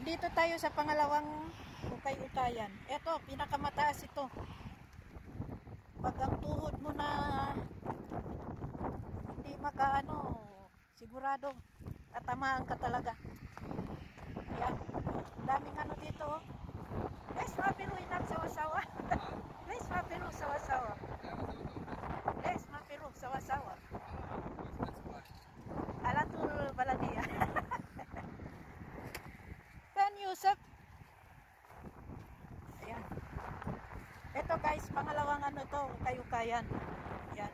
Nandito tayo sa pangalawang ukay-ukayan. Ito, pinakamataas ito. Pag ang tuhod mo na hindi makaano, sigurado tatamaan ka talaga. Ayan. Daming ano dito. Oh. Les mapiru inang sawa-sawa. Les mapiru sawa-sawa. Les mapiru sawa-sawa. Alatul baladia. Pen Yusuf. Ayan. Ito guys, pangalawang ano to, ukay-ukayan. Ayan.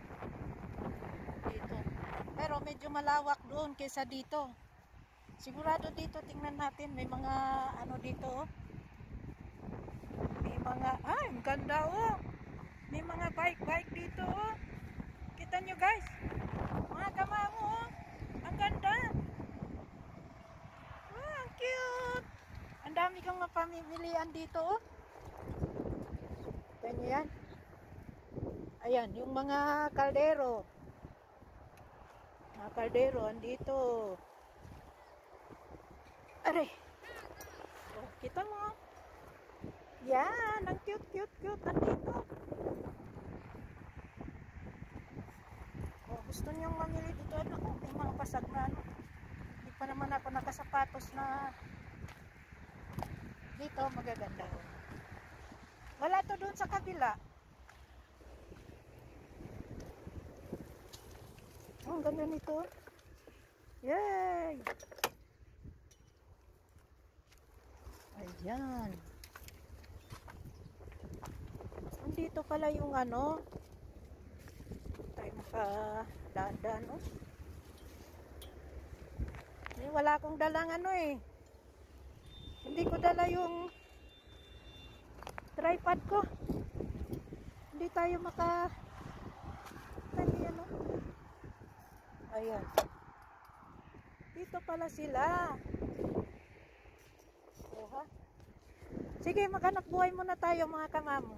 Dito. Pero medyo malawak doon kaysa dito. Sigurado dito, tingnan natin, may mga ano dito. Oh. May mga, ang ganda oh. May mga bike dito oh. Kita nyo guys. Mga kamamo oh. Ang ganda. Ang cute. Ang dami kang mapamimilian dito oh. Kita nyo yan. Ayan, yung mga kaldero. Mga kaldero, andito. Aray. Oh, kita mo. Yan, ang cute. Andito. Oh, gusto niyong mamili dito. Ano? May mga pasag na ano. Hindi pa naman ako nakasapatos na dito. Magaganda. Wala to doon sa kabila. Oh, ang ganda nito. Yay! Ayan. Dito pala yung ano. Tayo makadaan oh. Wala akong dalang ano eh. Hindi ko dala yung tripod ko. Hindi tayo maka ano. Ayan. Dito pala sila. Oha. Sige, maghanap buhay muna tayo mga kamamo.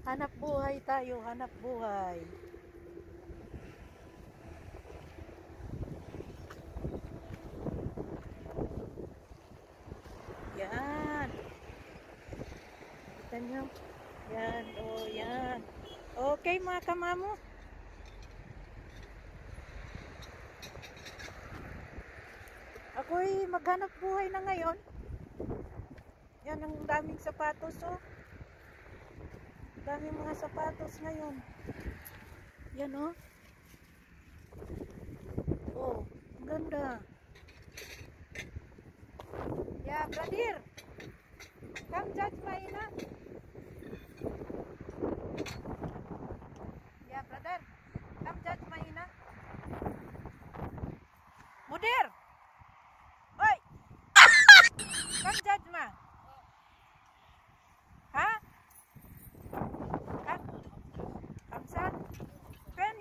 Hanap buhay tayo, hanap buhay. Yan. Kita nyo? Yan, oh yan. Okay mga kamamo. Ako'y maghanap buhay na ngayon. Yan, ang daming sapatos oh. Daming mga sapatos ngayon. Yan oh. Oh, ang ganda. Yeah, brother. Come judge Maina. Yeah, brother. Come judge Maina. Mudir. Oi. Come judge ma.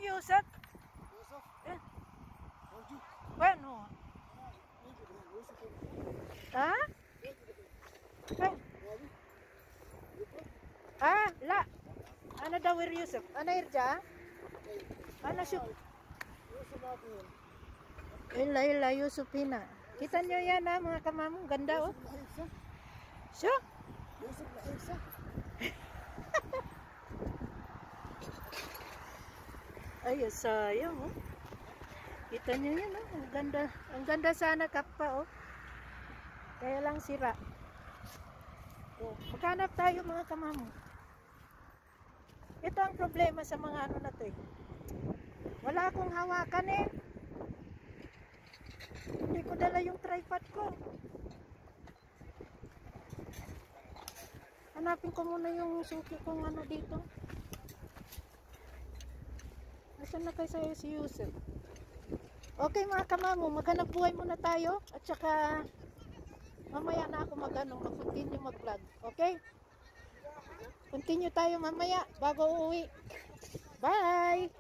Yusuf? Bueno. Ha? La. Ana dawir Yusuf? Ana irja? Ana syuk? Ila Yusufina. Kita nyo yan ha mga kamamong. Ganda oh. Syuk? Yusuf na irsa. Ay, sayang oh. Kita nyo yan oh. Ang ganda. Ang ganda sana kappa oh. Kaya lang sira. Oh, maghanap tayo mga kamamo. Ito ang problema sa mga ano na to eh. Wala akong hawakan eh. Hindi ko dala yung tripod ko. Hanapin ko muna yung suki kong ano dito. Nasaan na kayo si Yusuf? Okay mga kamamo, maghanap buhay muna tayo. At saka mamaya na ako mag-continue mag-vlog. Okay? Continue tayo mamaya bago uuwi. Bye!